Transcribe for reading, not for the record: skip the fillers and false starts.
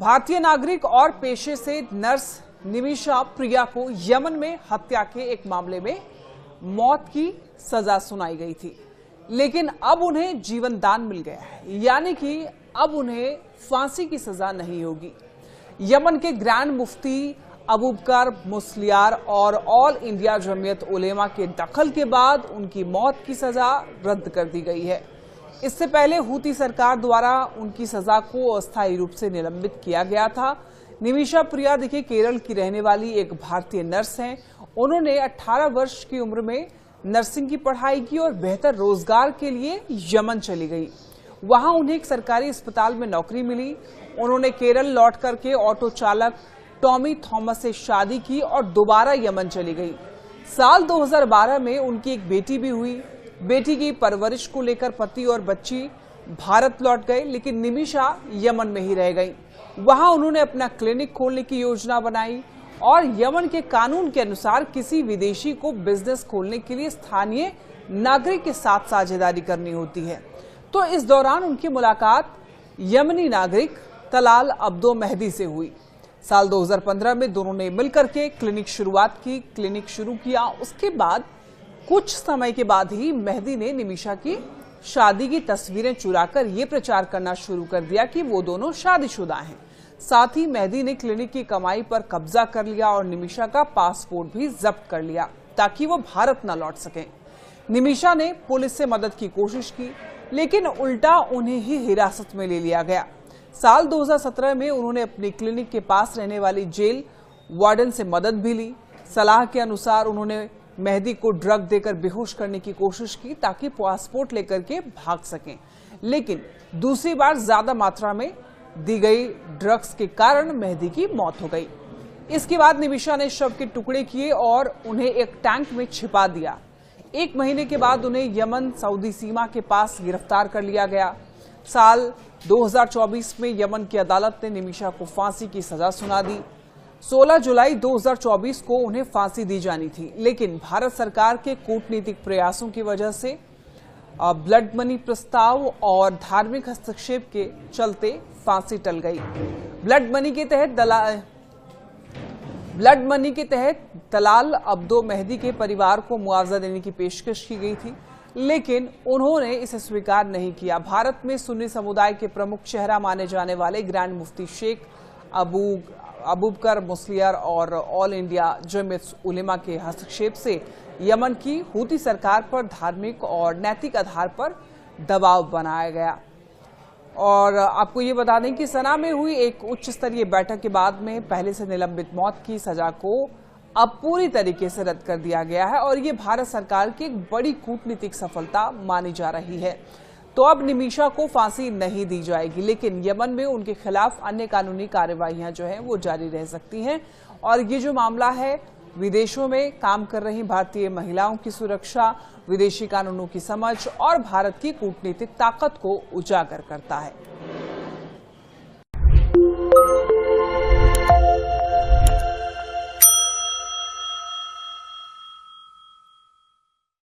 भारतीय नागरिक और पेशे से नर्स निमिषा प्रिया को यमन में हत्या के एक मामले में मौत की सजा सुनाई गई थी, लेकिन अब उन्हें जीवन दान मिल गया है, यानी कि अब उन्हें फांसी की सजा नहीं होगी। यमन के ग्रैंड मुफ्ती अबूबकर मुस्लियार और ऑल इंडिया जमीयत उलेमा के दखल के बाद उनकी मौत की सजा रद्द कर दी गई है। इससे पहले हूती सरकार द्वारा उनकी सजा को अस्थायी रूप से निलंबित किया गया था। निमिषा प्रिया देखिए केरल की रहने वाली एक भारतीय नर्स हैं। उन्होंने 18 वर्ष की उम्र में नर्सिंग की पढ़ाई की और बेहतर रोजगार के लिए यमन चली गई। वहां उन्हें एक सरकारी अस्पताल में नौकरी मिली। उन्होंने केरल लौट करके ऑटो चालक टॉमी थॉमस से शादी की और दोबारा यमन चली गई। साल 2012 में उनकी एक बेटी भी हुई। बेटी की परवरिश को लेकर पति और बच्ची भारत लौट गए, लेकिन निमिषा यमन में ही रह गई। वहां उन्होंने अपना क्लिनिक खोलने की योजना बनाई और यमन के कानून के अनुसार किसी विदेशी को बिजनेस खोलने के लिए स्थानीय नागरिक के साथ साझेदारी करनी होती है। तो इस दौरान उनकी मुलाकात यमनी नागरिक तलाल अब्दो मेहदी से हुई। साल 2015 में दोनों ने मिलकर के क्लिनिक शुरू किया। उसके बाद कुछ समय के बाद ही मेहदी ने निमिषा की शादी की तस्वीरें चुराकर ये प्रचार करना शुरू कर दिया कि वो दोनों शादीशुदा हैं। साथ ही मेहदी ने क्लिनिक की कमाई पर कब्जा कर लिया और निमिषा का पासपोर्ट भी जब्त कर लिया ताकि वो भारत न लौट सकें। निमिषा ने पुलिस से मदद की कोशिश की, लेकिन उल्टा उन्हें ही हिरासत में ले लिया गया। साल 2017 में उन्होंने अपनी क्लिनिक के पास रहने वाली जेल वार्डन से मदद भी ली। सलाह के अनुसार उन्होंने मेहदी को ड्रग देकर बेहोश करने की कोशिश की ताकि पासपोर्ट लेकर के भाग सकें, लेकिन दूसरी बार ज्यादा मात्रा में दी गई ड्रग्स के कारण मेहदी की मौत हो गई। इसके बाद निमिषा ने शव के टुकड़े किए और उन्हें एक टैंक में छिपा दिया। 1 महीने के बाद उन्हें यमन सऊदी सीमा के पास गिरफ्तार कर लिया गया। साल 2024 में यमन की अदालत ने निमिषा को फांसी की सजा सुना दी। 16 जुलाई 2024 को उन्हें फांसी दी जानी थी, लेकिन भारत सरकार के कूटनीतिक प्रयासों की वजह से ब्लड मनी प्रस्ताव और धार्मिक हस्तक्षेप के चलते फांसी टल गई। ब्लड मनी के तहत तलाल अब्दो मेहदी के परिवार को मुआवजा देने की पेशकश की गई थी, लेकिन उन्होंने इसे स्वीकार नहीं किया। भारत में सुन्नी समुदाय के प्रमुख चेहरा माने जाने वाले ग्रैंड मुफ्ती शेख अबूबकर मुस्लियार और ऑल इंडिया जमीयत उलेमा के हस्तक्षेप से यमन की हूती सरकार पर धार्मिक और नैतिक आधार पर दबाव बनाया गया। और आपको ये बता दें कि सना में हुई एक उच्च स्तरीय बैठक के बाद में पहले से निलंबित मौत की सजा को अब पूरी तरीके से रद्द कर दिया गया है और ये भारत सरकार की एक बड़ी कूटनीतिक सफलता मानी जा रही है। तो अब निमिषा को फांसी नहीं दी जाएगी, लेकिन यमन में उनके खिलाफ अन्य कानूनी कार्यवाहियां जो हैं वो जारी रह सकती हैं। और ये जो मामला है विदेशों में काम कर रही भारतीय महिलाओं की सुरक्षा, विदेशी कानूनों की समझ और भारत की कूटनीतिक ताकत को उजागर करता है।